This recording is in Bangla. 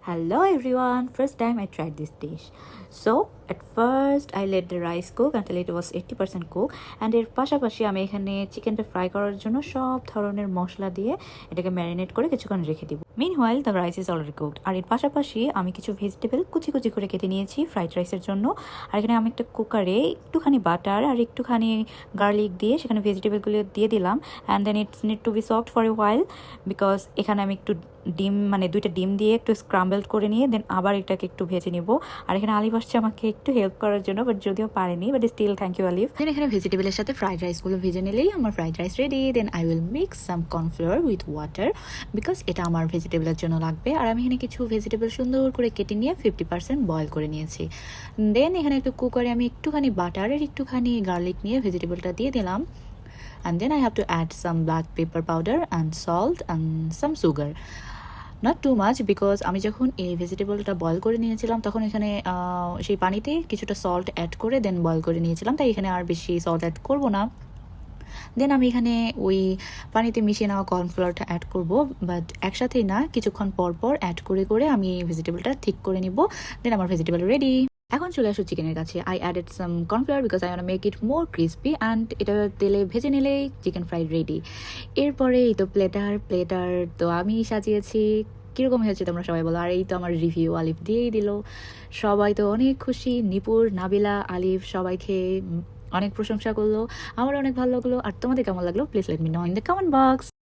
Hello everyone, first time I tried this dish. So at first I let the rice cook until it was 80% cook and এর পাশাপাশি আমি এখানে চিকেনটা ফ্রাই করার জন্য সব ধরনের মশলা দিয়ে এটাকে ম্যারিনেট করে কিছুক্ষণ রেখে দিব। Meanwhile the rice is already cooked আর এর পাশাপাশি আমি কিছু ভেজিটেবল কুচি কুচি করে কেটে নিয়েছি ফ্রাইড রাইসের জন্য। আর এখানে আমি একটা কুকারে একটুখানি বাটার আর একটুখানি গার্লিক দিয়ে সেখানে ভেজিটেবলগুলো দিয়ে দিলাম and then it's need to be soft for a while because এখানে আমি একটু ডিম মানে দুইটা ডিম দিয়ে একটু স্ক্রাম্বলড করে নিয়ে দেন আবার এটাকে একটু ভেজে নিব। আর এখানে আলিফ আসছে আমাকে একটু হেল্প করার জন্য, বাট যদিও পারেনি, বাট স্টিল থ্যাংক ইউ আলিফ। দেন এখানে ভেজিটেবলের সাথে ফ্রাইড রাইসগুলো ভেজে নিলেই আমার fried rice ready. Then I will mix some cornflour with water because এটা আমার ভেজিটেবলের জন্য লাগবে। আর আমি এখানে কিছু ভেজিটেবল সুন্দর করে কেটে নিয়ে 50% বয়েল করে নিয়েছি। দেন এখানে একটু কুকারে আমি একটুখানি বাটার আর একটুখানি গার্লিক নিয়ে ভেজিটেবলটা দিয়ে দিলাম। And then I have to add some black pepper powder and salt and some sugar. Not too much because আমি যখন এই ভেজিটেবলটা বয়েল করে নিয়েছিলাম তখন এখানে সেই পানিতে কিছুটা সল্ট অ্যাড করে দেন বয়েল করে নিয়েছিলাম, তাই এখানে আর বেশি সল্ট অ্যাড করব না। দেন আমি এখানে ওই পানিতে মিশিয়ে নেওয়া কর্নফ্লাওয়ারটা অ্যাড করব, বাট একসাথেই না, কিছুক্ষণ পর পর অ্যাড করে করে আমি ভেজিটেবলটা ঠিক করে নিব। দেন আমার ভেজিটেবল রেডি। এখন চলে আসো চিকেনের কাছে। I added some cornflour because I want make it more crispy and এটা তেলে ভেজে নিলেই চিকেন ফ্রাইড রেডি। এরপরে এই তো প্লেটার তো আমি সাজিয়েছি। কীরকম হয়েছে তোমরা সবাই বলো। আর এই তো আমার রিভিউ আলিফ দিয়েই দিল। সবাই তো অনেক খুশি, নিপুর, নাবিলা, আলিফ সবাই খেয়ে অনেক প্রশংসা করলো। আমার অনেক ভালো লাগলো। আর তোমাদের কেমন লাগলো please let me no in the comment box.